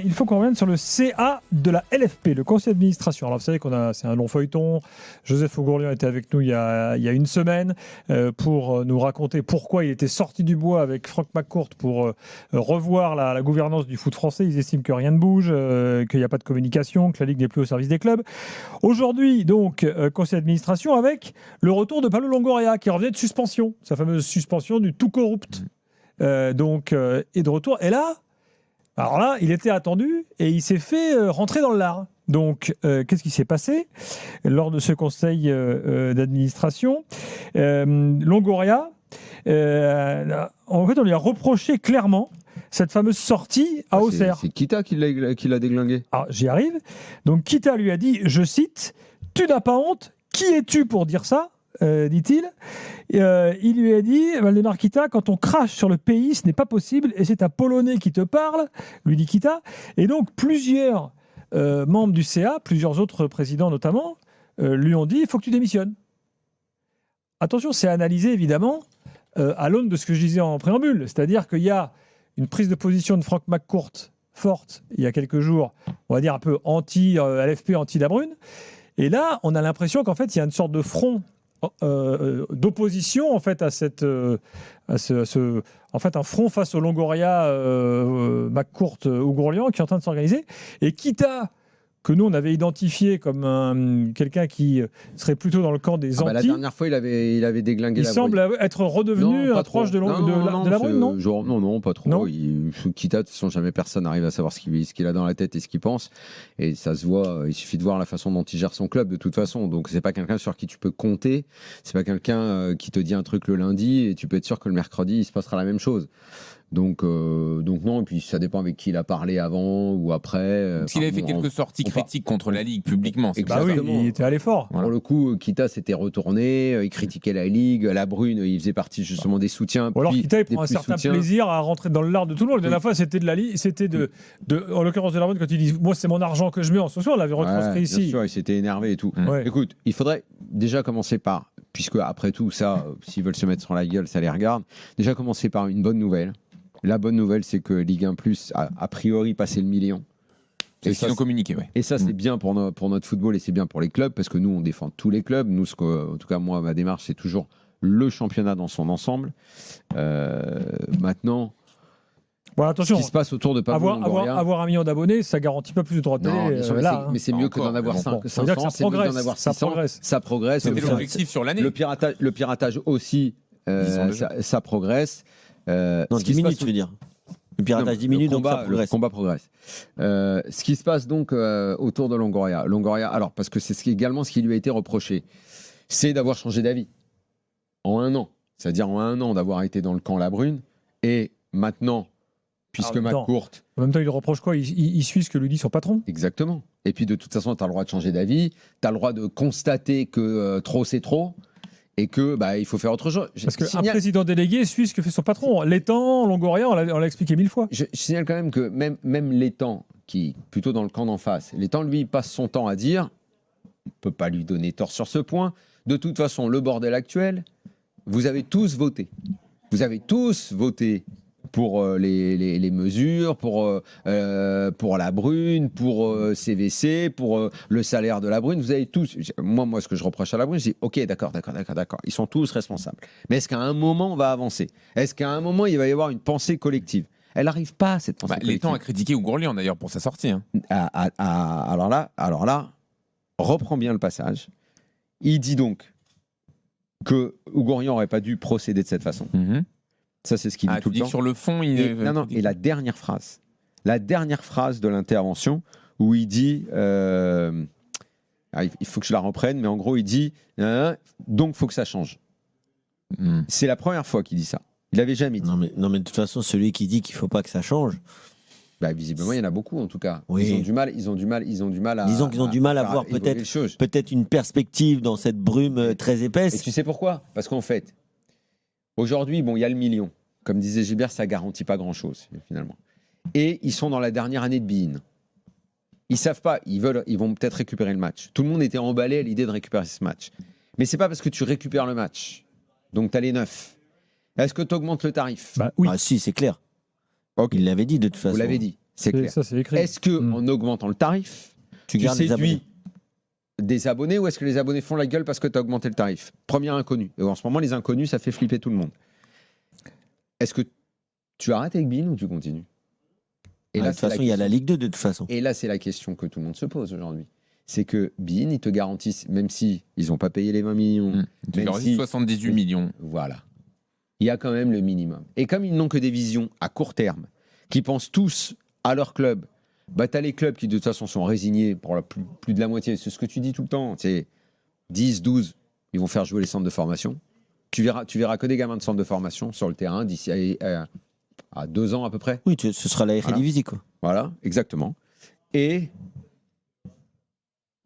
il faut qu'on revienne sur le CA de la LFP, le conseil d'administration. Alors vous savez c'est un long feuilleton. Joseph Ougourlian était avec nous il y a une semaine pour nous raconter pourquoi il était sorti du bois avec Franck McCourt pour revoir la gouvernance du foot français. Ils estiment que rien ne bouge, qu'il n'y a pas de communication, que la Ligue n'est plus au service des clubs. Aujourd'hui, donc, conseil d'administration avec le retour de Pablo Longoria qui revenait de suspension, sa fameuse suspension du tout corrupt. Et de retour. Et là, alors là, il était attendu et il s'est fait rentrer dans le lard. Donc, qu'est-ce qui s'est passé lors de ce conseil d'administration? Longoria, en fait, on lui a reproché clairement cette fameuse sortie à Auxerre. C'est Kita qui l'a déglingué. Alors, j'y arrive. Donc, Kita lui a dit, je cite, « Tu n'as pas honte? Qui es-tu pour dire ça ?» dit-il. Il lui a dit, Waldemar Kita, quand on crache sur le pays, ce n'est pas possible et c'est un Polonais qui te parle, lui dit Kita. Et donc plusieurs membres du CA, plusieurs autres présidents notamment, lui ont dit, il faut que tu démissionnes. Attention, c'est analysé évidemment à l'aune de ce que je disais en préambule, c'est-à-dire qu'il y a une prise de position de Franck McCourt forte il y a quelques jours, on va dire un peu anti-LFP, anti-Labrune. Et là, on a l'impression qu'en fait, il y a une sorte de front d'opposition en fait à en fait un front face au Longoria, McCourt, Ougourlian qui est en train de s'organiser, et Kita que nous on avait identifié comme quelqu'un qui serait plutôt dans le camp des anti. La dernière fois il avait déglingué. Il semble être redevenu un proche de Labrune, non, non, pas trop. Kita, de toute façon, jamais personne n'arrive à savoir ce qu'il a dans la tête et ce qu'il pense. Et ça se voit, il suffit de voir la façon dont il gère son club de toute façon. Donc c'est pas quelqu'un sur qui tu peux compter. C'est pas quelqu'un qui te dit un truc le lundi et tu peux être sûr que le mercredi il se passera la même chose. Donc non, et puis ça dépend avec qui il a parlé avant ou après. Parce qu'il avait fait quelques sorties critiques contre la Ligue publiquement. Il était allé fort. Pour le coup, Kita s'était retourné, il critiquait la Ligue, Labrune, il faisait partie justement des soutiens. Ou alors Kita, il prend un certain plaisir à rentrer dans le lard de tout le monde. La dernière fois, c'était de la Ligue, c'était en l'occurrence de Labrune, quand il dit moi c'est mon argent que je mets en ce soir, on l'avait retranscrit ici. Bien sûr, il s'était énervé et tout. Ouais. Écoute, il faudrait déjà commencer par, puisque après tout, ça, s'ils veulent se mettre sur la gueule, ça les regarde, déjà commencer par une bonne nouvelle. La bonne nouvelle, c'est que Ligue 1 Plus a priori passé le million. C'est ce qu'ils ont communiqué, ouais. Et ça, c'est bien pour notre football et c'est bien pour les clubs parce que nous, on défend tous les clubs. Nous, en tout cas, moi, ma démarche, c'est toujours le championnat dans son ensemble. Maintenant, attention, ce qui se passe autour de Pablo Longoria, avoir 1 million d'abonnés, ça garantit pas plus de droits de télé. Mais c'est mieux que d'en avoir 500, c'est mieux d'en avoir 600. Ça progresse. C'était l'objectif sur l'année. Le piratage aussi, ça progresse. Non, 10 minutes, tu veux dire. Le piratage diminue, donc ça progresse. Le combat progresse. Ce qui se passe donc autour de Longoria. Alors, parce que c'est également ce qui lui a été reproché, c'est d'avoir changé d'avis en 1 an. C'est-à-dire en 1 an d'avoir été dans le camp Labrune. Et maintenant, puisque McCourt... En même temps, il reproche quoi? Il suit ce que lui dit son patron. Exactement. Et puis de toute façon, tu as le droit de changer d'avis. Tu as le droit de constater que trop, c'est trop. Et que il faut faire autre chose. Parce qu'un président délégué suit ce que fait son patron. L'étang, Longoria, on l'a expliqué 1000 fois. Je signale quand même que même l'étang, qui est plutôt dans le camp d'en face, l'étang, lui, il passe son temps à dire, on ne peut pas lui donner tort sur ce point, de toute façon, le bordel actuel, vous avez tous voté. Vous avez tous voté pour les mesures, pour Labrune, pour CVC, pour le salaire de Labrune. Vous avez tous... Moi, ce que je reproche à Labrune, c'est ok, d'accord. Ils sont tous responsables. Mais est-ce qu'à un moment, on va avancer? Est-ce qu'à un moment, il va y avoir une pensée collective? Elle n'arrive pas, cette pensée collective. L'étang a critiqué Ougourlian, d'ailleurs, pour sa sortie. Hein. Alors là, reprends bien le passage. Il dit donc que Ougourlian n'aurait pas dû procéder de cette façon. Ça, c'est ce qu'il dit tout le temps. Sur le fond, et la dernière phrase de l'intervention où il dit, il faut que je la reprenne, mais en gros, il dit, donc il faut que ça change. C'est la première fois qu'il dit ça. Il l'avait jamais dit. Non, mais de toute façon, celui qui dit qu'il ne faut pas que ça change. Visiblement, il y en a beaucoup, en tout cas. Oui. Ils ont du mal à. Disons qu'ils ont du mal à voir peut-être une perspective dans cette brume très épaisse. Et tu sais pourquoi? Parce qu'en fait, aujourd'hui, il y a le million. Comme disait Gilbert, ça ne garantit pas grand-chose, finalement. Et ils sont dans la dernière année de Bein. Ils ne savent pas, ils vont peut-être récupérer le match. Tout le monde était emballé à l'idée de récupérer ce match. Mais ce n'est pas parce que tu récupères le match, donc tu as les 9. Est-ce que tu augmentes le tarif? Oui. Ah si, c'est clair. Okay. Il l'avait dit de toute façon. Vous l'avez dit. C'est clair. Ça, c'est écrit. Est-ce qu'en augmentant le tarif, tu séduis des abonnés ou est-ce que les abonnés font la gueule parce que tu as augmenté le tarif? Premier inconnu. Et en ce moment, les inconnus, ça fait flipper tout le monde. Est-ce que tu arrêtes avec beIN ou tu continues? Et là, de toute façon, il y a la Ligue 2 de toute façon. Et là, c'est la question que tout le monde se pose aujourd'hui. C'est que beIN, ils te garantissent, même si ils n'ont pas payé les 20 millions, ils te garantissent 78 millions. Voilà. Il y a quand même le minimum. Et comme ils n'ont que des visions à court terme, qui pensent tous à leur club, bah, tu as les clubs qui de toute façon sont résignés pour plus de la moitié. C'est ce que tu dis tout le temps. C'est 10, 12, ils vont faire jouer les centres de formation. Tu verras que des gamins de centre de formation sur le terrain d'ici à 2 ans à peu près. Oui, ce sera la Eredivisie, quoi. Voilà, exactement. Et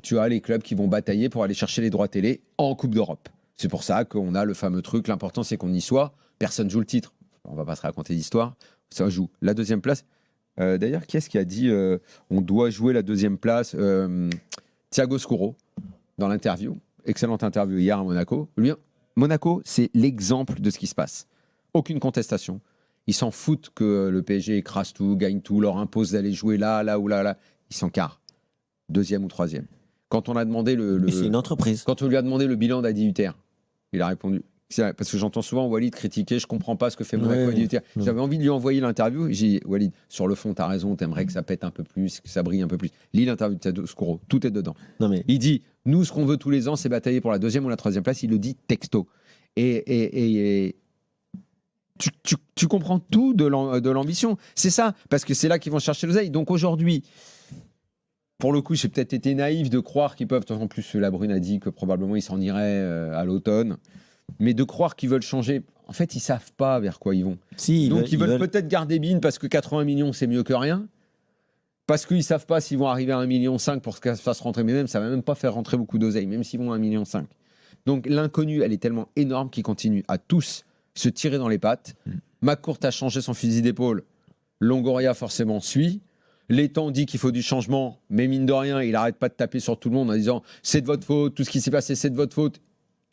tu as les clubs qui vont batailler pour aller chercher les droits télé en Coupe d'Europe. C'est pour ça qu'on a le fameux truc. L'important, c'est qu'on y soit. Personne joue le titre. On va pas se raconter d'histoire. Ça joue la 2e place. D'ailleurs, qui est-ce qui a dit on doit jouer la 2e place? Thiago Scuro, dans l'interview. Excellente interview hier à Monaco. Lui, Monaco, c'est l'exemple de ce qui se passe. Aucune contestation. Ils s'en foutent que le PSG écrase tout, gagne tout, leur impose d'aller jouer là ou là. Ils s'en carrent. 2e ou 3e. Quand on a demandé c'est une entreprise. Quand on lui a demandé le bilan d'Adi Hutter, il a répondu. Parce que j'entends souvent Walid critiquer, je comprends pas ce que fait Monaco Adi Hutter. J'avais envie de lui envoyer l'interview. J'ai dit, Walid, sur le fond, tu as raison, t'aimerais que ça pète un peu plus, que ça brille un peu plus. Lis l'interview de Thiago Scuro, tout est dedans. Il dit, nous, ce qu'on veut tous les ans, c'est batailler pour la 2e ou la 3e place. Il le dit texto. Et tu comprends tout de l'ambition. C'est ça, parce que c'est là qu'ils vont chercher l'oseille. Donc aujourd'hui, pour le coup, j'ai peut-être été naïf de croire qu'ils peuvent. En plus, la Brune a dit que probablement ils s'en iraient à l'automne. Mais de croire qu'ils veulent changer, en fait, ils ne savent pas vers quoi ils vont. Donc ils veulent peut-être garder beIN parce que 80 millions, c'est mieux que rien. Parce qu'ils ne savve pas s'ils vont arriver à 1,5 million pour que ça fasse rentrer. Mais même, ça ne va même pas faire rentrer beaucoup d'oseille, même s'ils vont à 1,5 million. Donc l'inconnu, elle est tellement énorme qu'ils continuent à tous se tirer dans les pattes. McCourt a changé son fusil d'épaule. Longoria, forcément, suit. L'étang dit qu'il faut du changement, mais mine de rien, il n'arrête pas de taper sur tout le monde en disant c'est de votre faute, tout ce qui s'est passé, c'est de votre faute.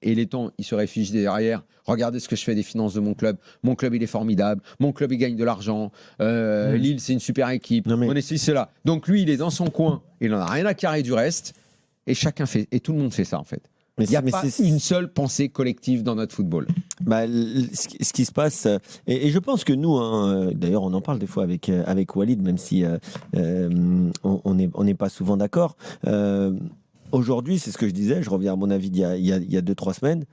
Et l'étang, il se réfugie derrière. Regardez ce que je fais des finances de mon club. Mon club, il est formidable. Mon club, il gagne de l'argent. Lille, c'est une super équipe. On est cela. Donc lui, il est dans son coin. Il n'en a rien à carrer du reste. Et chacun fait. Et tout le monde fait ça, en fait. Il n'y a pas une seule pensée collective dans notre football. Ce qui se passe, et je pense que nous, d'ailleurs on en parle des fois avec Walid, même si on n'est pas souvent d'accord. Aujourd'hui, c'est ce que je disais, je reviens à mon avis il y a 2-3 semaines.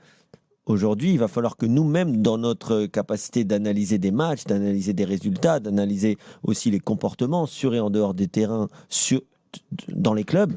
Aujourd'hui, il va falloir que nous-mêmes, dans notre capacité d'analyser des matchs, d'analyser des résultats, d'analyser aussi les comportements sur et en dehors des terrains, dans les clubs,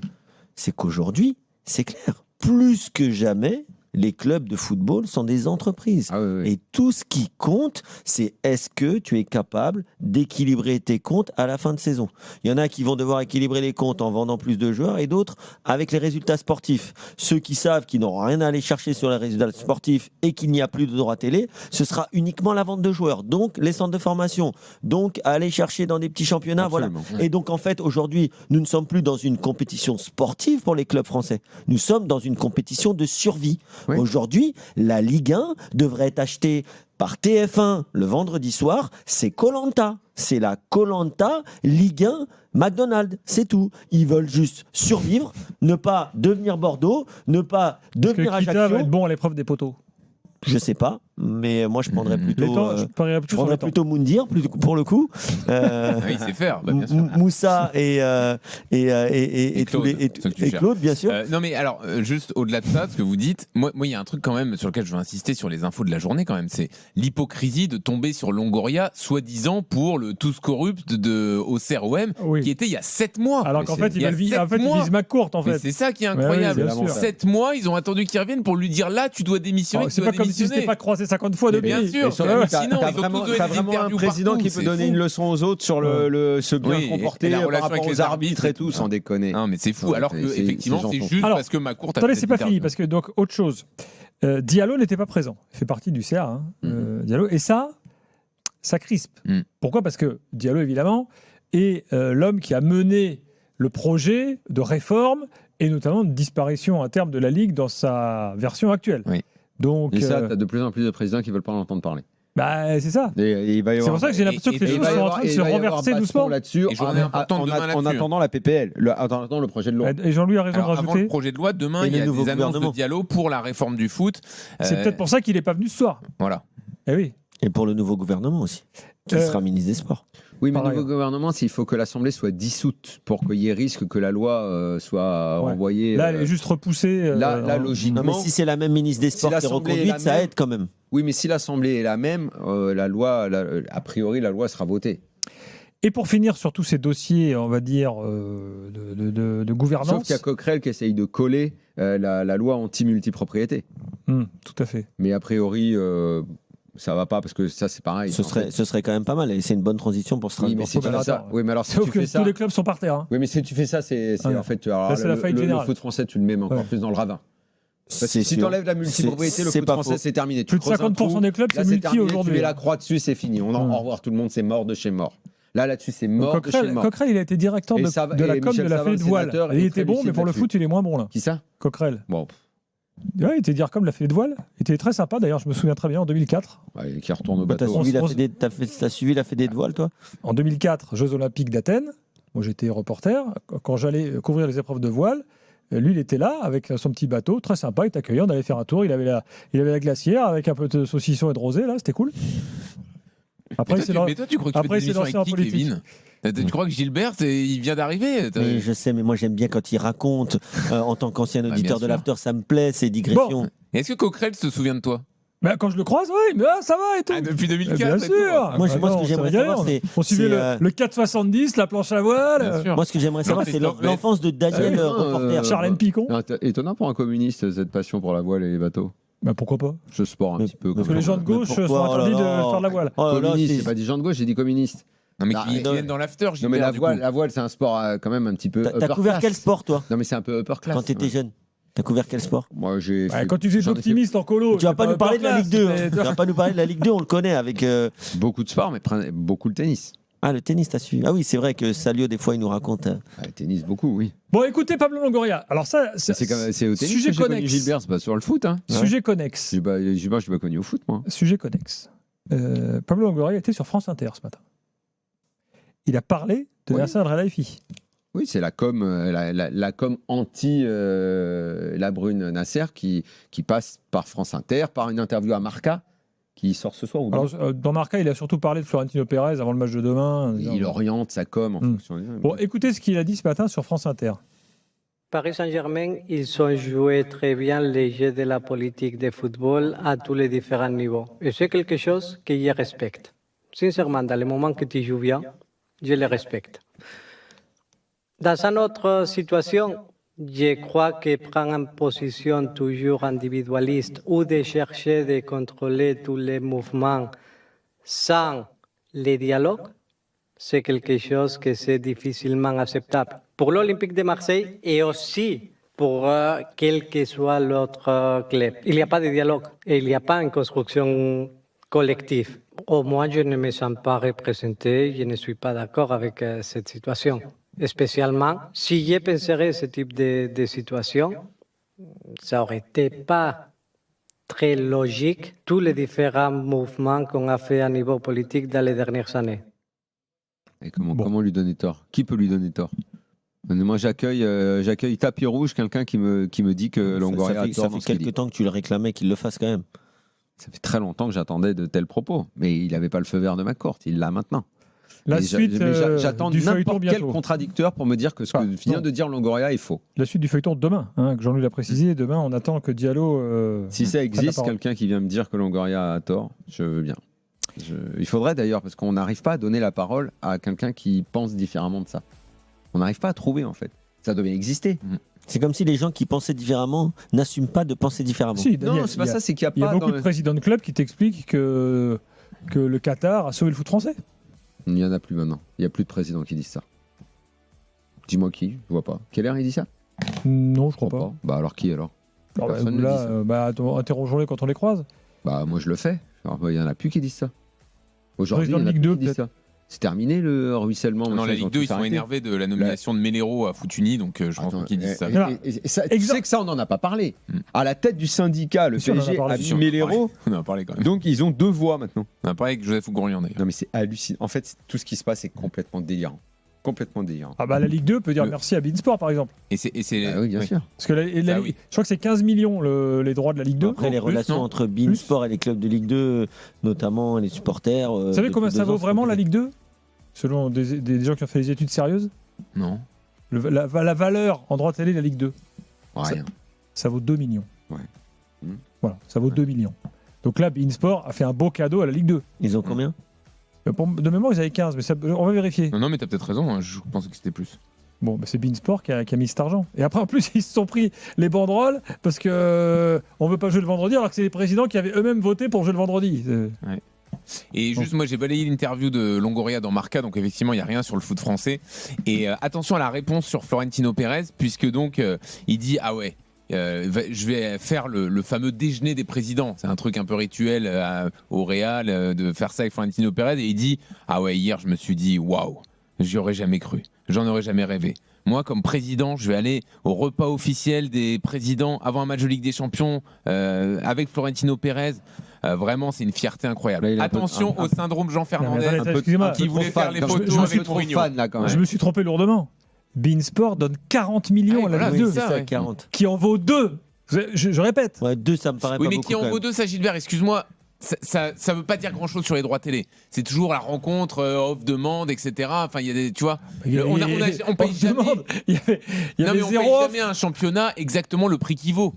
c'est qu'aujourd'hui, c'est clair, plus que jamais, les clubs de football sont des entreprises. Et tout ce qui compte, c'est est-ce que tu es capable d'équilibrer tes comptes à la fin de saison. Il y en a qui vont devoir équilibrer les comptes en vendant plus de joueurs et d'autres avec les résultats sportifs. Ceux qui savent qu'ils n'auront rien à aller chercher sur les résultats sportifs et qu'il n'y a plus de droits télé, ce sera uniquement la vente de joueurs. Donc les centres de formation, donc aller chercher dans des petits championnats. Absolument. Voilà. Et donc en fait, aujourd'hui, nous ne sommes plus dans une compétition sportive pour les clubs français. Nous sommes dans une compétition de survie. Oui. Aujourd'hui, la Ligue 1 devrait être achetée par TF1 le vendredi soir. C'est Koh-Lanta. C'est la Koh-Lanta Ligue 1 McDonald's. C'est tout. Ils veulent juste survivre, ne pas devenir Bordeaux, ne pas devenir Ajaccio. Va être bon à l'épreuve des poteaux. Je sais pas, mais moi je prendrais plutôt Moundir pour le coup. Il sait faire, bien sûr. Moussa et Claude, bien sûr. Non mais alors, juste au-delà de ça, ce que vous dites, moi il y a un truc quand même sur lequel je veux insister sur les infos de la journée quand même, c'est l'hypocrisie de tomber sur Longoria, soi-disant pour le tous corrupt de Auxerre-OM, qui était il y a 7 mois. Alors qu'en fait, il vise McCourt en fait. Mais c'est ça qui est incroyable. 7 mois, ils ont attendu qu'il revienne pour lui dire là, tu dois démissionner. C'est pas comme si je t'ai pas croisé 50 fois depuis. Bien sûr, t'as vraiment un président qui peut donner une leçon aux autres sur se bien comporter par rapport aux arbitres et tout, sans déconner. Non, mais c'est fou. Alors que effectivement, c'est juste parce que McCourt a. Attendez, c'est pas fini parce que donc autre chose. Diallo n'était pas présent. Il fait partie du CA, Diallo, et ça crispe. Pourquoi ? Parce que Diallo, évidemment, est l'homme qui a mené le projet de réforme et notamment de disparition à terme de la Ligue dans sa version actuelle. Oui. Donc, et ça, tu as de plus en plus de présidents qui ne veulent pas en entendre parler. Bah, c'est ça. Et il va y C'est avoir- pour ça que j'ai l'impression que les et il choses va y sont en avoir- train de et il se va y avoir renverser baston doucement. là-dessus, Et journée importante demain en là-dessus. attendant la PPL, en attendant le projet de loi. Et Jean-Louis a raison Alors, de avant rajouter. le projet de loi, demain, Et il y le a nouveau des annonces gouvernement. de Diallo pour la réforme du foot. C'est peut-être pour ça qu'il n'est pas venu ce soir. Voilà. Eh oui. Et pour le nouveau gouvernement aussi, qui Euh, sera ministre des Sports. Oui, mais Pareil. nouveau gouvernement, il faut que l'Assemblée soit dissoute pour qu'il y ait risque que la loi soit Ouais. renvoyée. Là, elle est juste repoussée. Là, logiquement. Non, mais si c'est la même ministre des Si Sports qui est l'Assemblée est la reconduite, ça même- aide quand même. Oui, mais si l'Assemblée est la même, a priori, la loi sera votée. Et pour finir sur tous ces dossiers, on va dire, de Sauf gouvernance. qu'il y a Coquerel qui essaye de coller la loi anti-multipropriété. Tout à fait. Mais a priori, ça va pas parce que ça, c'est pareil. Ce serait quand même pas mal. Et c'est une bonne transition pour Oui, Strasbourg. mais si tu mais fais ça, attends. oui, mais alors si Sauf tu que fais ça, tous les clubs sont par terre. Hein. oui, mais si tu fais ça, c'est Ah non. en fait, alors, Là, c'est la faillite le générale. foot français, tu le mets encore Ouais. plus dans le ravin. Parce que C'est si tu sûr. enlèves la multipropriété, le C'est foot pas français, faux. c'est terminé. Tu Plus de creuses un 50% trou, des clubs, là, c'est multi terminé, Tu aujourd'hui. mets la croix dessus, c'est fini. Au revoir, tout le monde, c'est mort de chez mort. Là, là-dessus, c'est mort de chez mort. Coquerel, il a été directeur Et de, ça va- de la et com de Michel la Savin, Fédé de le voile. sénateur, Il est était très bon, mais lucide pour le là-dessus. foot, il est moins bon là. Qui ça Coquerel. Bon, Ouais, il était directeur de la Fédé de voile. Il était très sympa d'ailleurs, je me souviens très bien en 2004. ouais, qui retourne au Bah, T'as bateau. suivi, On- t'as suivi la Fédé de voile, toi? En 2004, Jeux Olympiques d'Athènes. Moi, j'étais reporter. Quand j'allais couvrir les épreuves de voile, lui, il était là avec son petit bateau, très sympa. Il t'accueillait, on allait faire un tour. Il avait la glacière avec un peu de saucisson et de rosé, là, c'était cool. Après, Mais toi, tu crois que tu après, fais c'est des émissions lancé en avec qui, politique. Kevin Tu crois que Gilbert, il vient d'arriver Mais je sais, mais moi j'aime bien quand il raconte. En tant qu'ancien bien auditeur de sûr. l'After, ça me plaît, ces digressions. Est-ce que Coquerel se souvient de toi bah, quand je le croise, oui, mais ça va et tout. Depuis Eh 2004 bien et tout. sûr. Moi, ce Attends, que on j'aimerais s'est régalé, savoir, c'est. on suivait c'est, le 4,70, la planche à voile. Bien sûr. Moi, ce que j'aimerais savoir, c'est Christophe l'enfance de Daniel, Ah oui, reporter. Charlène Picon. Non, étonnant pour un communiste, cette passion pour la voile et les bateaux. Bah, pourquoi pas. Ce sport un Mais- petit peu. Parce que les gens de Mais gauche pourquoi sont interdits Oh là de là. faire de la voile. Oh là là, Communiste, c'est- j'ai pas dit gens de gauche, j'ai dit communiste. Non, mais Ah, qui non. viennent dans l'after, Non, mais Gilbert, du coup. la voile, c'est un sport quand même un petit peu. T'as upper couvert class. quel sport, toi, Non, mais c'est un peu upper class. quand t'étais ouais. jeune? T'as couvert quel sport? Moi, j'ai. Ouais, fait- quand tu faisais j'en ai fait d'optimiste en colo. Tu vas c'est pas nous parler de la upper Ligue 2. class, Tu vas pas nous parler de la Ligue 2, on le connaît avec. beaucoup de sports, mais beaucoup le tennis. Ah, le tennis, t'as suivi. Ah oui, c'est vrai que Salio, des fois, il nous raconte. Ah, le tennis, beaucoup, oui. Bon, écoutez, Pablo Longoria. Alors, ça, C'est au tennis sujet que j'ai connu connexe. Gilbert, c'est pas sur le foot. Hein. Sujet connexe. Gilbert, je l'ai pas connu au foot, moi. Sujet connexe. Pablo Longoria était sur France Inter ce matin. Il a parlé de Oui. Nasser Al-Khelaifi. Oui, c'est la com, la com anti la brune Nasser qui passe par France Inter, par une interview à Marca qui sort ce soir. Ou Alors, dans Marca, il a surtout parlé de Florentino Pérez avant le match de demain. il oriente sa com en fonction. Bon, écoutez ce qu'il a dit ce matin sur France Inter. Paris Saint-Germain, ils ont joué très bien les jeux de la politique de football à tous les différents niveaux. Et c'est quelque chose que je respecte. Sincèrement, dans les moments que tu joues bien, je le respecte. Dans une autre situation, je crois que prendre une position toujours individualiste ou de chercher de contrôler tous les mouvements sans le dialogue, c'est quelque chose que c'est difficilement acceptable. Pour l'Olympique de Marseille et aussi pour quel que soit l'autre club. Il n'y a pas de dialogue et il n'y a pas une construction collective. Au moins, je ne me sens pas représenté, je ne suis pas d'accord avec cette situation. Spécialement, si je penserais ce type de situation, ça aurait été pas très logique tous les différents mouvements qu'on a fait à niveau politique dans les dernières années. Et comment lui donner tort? Qui peut lui donner tort? Moi, j'accueille tapis rouge quelqu'un qui me dit que Longoria a tort. Ça fait quelques temps que tu le réclamais qu'il le fasse quand même. Ça fait très longtemps que j'attendais de tels propos, mais il n'avait pas le feu vert de McCourt, il l'a maintenant. La Et suite j'attends du feuilleton n'importe quel bientôt. contradicteur pour me dire que ce que vient non. de dire Longoria est faux. La suite du feuilleton demain, que Jean-Louis l'a précisé. Demain, on attend que Diallo. Si ça prenne la existe, parole. quelqu'un qui vient me dire que Longoria a tort, je veux bien. Il faudrait d'ailleurs, parce qu'on n'arrive pas à donner la parole à quelqu'un qui pense différemment de ça. On n'arrive pas à trouver en fait. Ça devait exister. C'est comme si les gens qui pensaient différemment n'assument pas de penser différemment. Si, Non, Daniel, c'est pas ça, c'est qu'il Il n'y y a a pas. beaucoup de présidents de clubs qui t'expliquent que le Qatar a sauvé le foot français. Il n'y en a plus maintenant. Il n'y a plus de président qui disent ça. Dis-moi qui, je vois pas. Quelle heure il dit ça? Non, je crois pas. Bah alors qui alors? Alors, Personne ne là, dit ça. interrogeons-les quand on les croise. Bah moi je le fais. Alors, il n'y en a plus qui disent ça. Aujourd'hui, il Président y en de a Ligue plus 2, qui disent ça. C'est terminé le ruissellement. Non, machin, la Ligue ont 2, tous ils sont arrêté. énervés de la nomination de Melero à Futuni, donc je pense Attends, qu'ils disent ça. Tu sais que ça, on n'en a pas parlé. À la tête du syndicat, le Si, on en a PSG parlé. a Si, mis Melero, On en a parlé quand même. donc ils ont 2 voix maintenant. On a parlé avec Joseph Ougourian d'ailleurs. Non mais c'est hallucinant. En fait, tout ce qui se passe est complètement délirant. Complètement délirant. Ah bah la Ligue 2 peut dire Le- merci à Beansport par exemple. Et c'est. Ah oui, bien sûr. Parce que Ça, oui. je crois que c'est 15 millions les droits de la Ligue 2. Après, les plus, relations non entre Beansport et les clubs de Ligue 2, notamment les supporters. Vous savez combien ça vaut vraiment la Ligue 2 selon des gens qui ont fait des études sérieuses? Non. La valeur en droit télé de la Ligue 2, Rien. ça vaut 2 millions. Ouais. Voilà, ça vaut 2 millions. Donc là, Beansport a fait un beau cadeau à la Ligue 2. Ils ont combien? De mémoire, ils avaient 15, mais on va vérifier. Non, mais t'as peut-être raison, hein, je pensais que c'était plus. Bon, bah, c'est Beansport qui a mis cet argent. Et après, en plus, ils se sont pris les banderoles parce que on veut pas jouer le vendredi, alors que c'est les présidents qui avaient eux-mêmes voté pour jouer le vendredi. Et juste, moi, j'ai balayé l'interview de Longoria dans Marca, donc effectivement, il n'y a rien sur le foot français. Et attention à la réponse sur Florentino Pérez, puisque donc, il dit ah ouais. Je vais faire le fameux déjeuner des présidents. C'est un truc un peu rituel au Real de faire ça avec Florentino Pérez. Et il dit ah ouais, hier je me suis dit waouh, j'y aurais jamais cru, j'en aurais jamais rêvé. Moi, comme président, je vais aller au repas officiel des présidents avant un match de Ligue des Champions avec Florentino Pérez. Vraiment, c'est une fierté incroyable. Là, il a un peu- Attention au syndrome Jean Fernandez. Non, mais excusez-moi, qui voulait faire les Non, photos je me avec suis trop Mourinho. fan là quand même. Je me suis trompé lourdement. Beansport donne 40 millions à la voilà, Ligue 2, c'est ça, ça, ouais. 40. qui en vaut 2. Je répète. Ouais, 2, ça me paraît Oui, pas mais beaucoup. qui en quand vaut même. deux, ça, Gilbert, excuse-moi. Ça veut pas dire grand-chose sur les droits télé. C'est toujours la rencontre, off demande, etc. Enfin, il y a des, tu vois. On paye jamais. Il y avait Non, mais on zéro paye off. jamais un championnat exactement le prix qu'il vaut.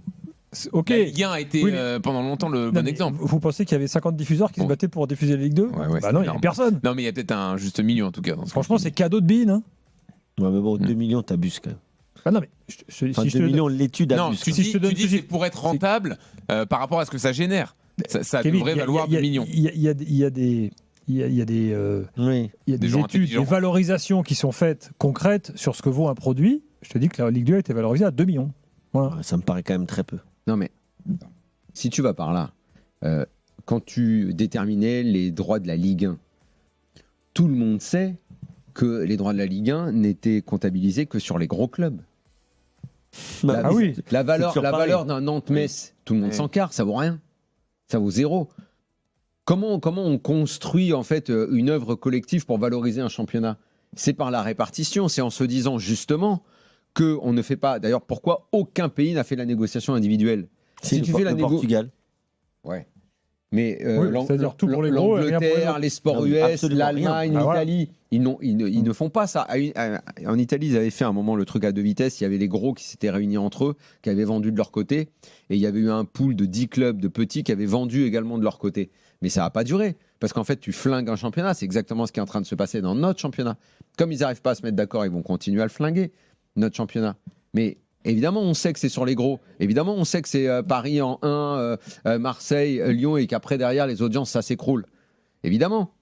Ok. La Ligue 1 a été Oui, mais- pendant longtemps le Non, bon mais exemple. Vous pensez qu'il y avait 50 diffuseurs qui se Bon. battaient pour diffuser la Ligue 2? Ouais, ouais, Bah c'est non, il n'y énorme. avait personne. Non, mais il y a peut-être un juste milieu en tout cas. Dans ce Franchement, cas. c'est cadeau de Bean. Hein. Ouais, mais bon, 2 millions, t'abuses quand même. Ah non, mais Enfin, si je 2 te millions, l'étude Non, abuse. tu quoi. si dis, je te donne tu dis tout de c'est suite- pour être rentable par rapport à ce que ça génère. Ça Kevin, devrait il y a- valoir il y a- 2 millions. Il y a des Oui. des gens études, intelligents. des valorisations qui sont faites concrètes sur ce que vaut un produit. Je te dis que la Ligue 2 a été valorisée à 2 millions. Voilà. Ouais, ça me paraît quand même très peu. Non mais si tu vas par là, quand tu déterminais les droits de la Ligue 1, tout le monde sait que les droits de la Ligue 1 n'étaient comptabilisés que sur les gros clubs. Bah, Ah oui. La valeur, toujours la pareil. valeur d'un Nantes-Metz, tout le monde Oui. s'en carre, ça vaut rien. Ça vaut zéro. Comment on construit en fait une œuvre collective pour valoriser un championnat? C'est par la répartition, c'est en se disant justement que on ne fait pas. D'ailleurs, pourquoi aucun pays n'a fait la négociation individuelle? Si tu fais la le négo- Portugal. Ouais. Mais Oui, c'est-à-dire tout pour les gros et rien pour les l'Angleterre, autres. les sports Non, mais US, absolument l'Allemagne, rien. Ah, voilà. l'Italie, ils ne font pas ça. En Italie, ils avaient fait un moment le truc à 2 vitesses. Il y avait les gros qui s'étaient réunis entre eux, qui avaient vendu de leur côté. Et il y avait eu un pool de 10 clubs de petits qui avaient vendu également de leur côté. Mais ça n'a pas duré. Parce qu'en fait, tu flingues un championnat. C'est exactement ce qui est en train de se passer dans notre championnat. Comme ils n'arrivent pas à se mettre d'accord, ils vont continuer à le flinguer, notre championnat. Mais évidemment, on sait que c'est sur les gros. Évidemment, on sait que c'est Paris en 1, Marseille, Lyon, et qu'après, derrière, les audiences, ça s'écroule. Évidemment.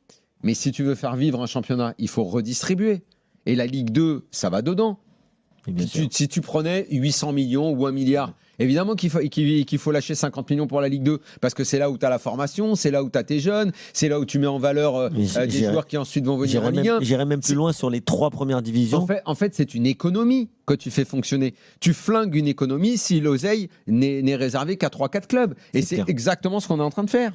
Mais si tu veux faire vivre un championnat, il faut redistribuer. Et la Ligue 2, ça va dedans. Et bien sûr. Si tu prenais 800 millions ou 1 milliard, évidemment qu'il faut lâcher 50 millions pour la Ligue 2, parce que c'est là où tu as la formation, c'est là où tu as tes jeunes, c'est là où tu mets en valeur Mais des joueurs qui ensuite vont venir en Ligue 1. J'irais même plus loin sur les 3 premières divisions. En fait, c'est une économie que tu fais fonctionner. Tu flingues une économie si l'oseille n'est réservé qu'à 3-4 clubs. Et C'est c'est clair. exactement ce qu'on est en train de faire.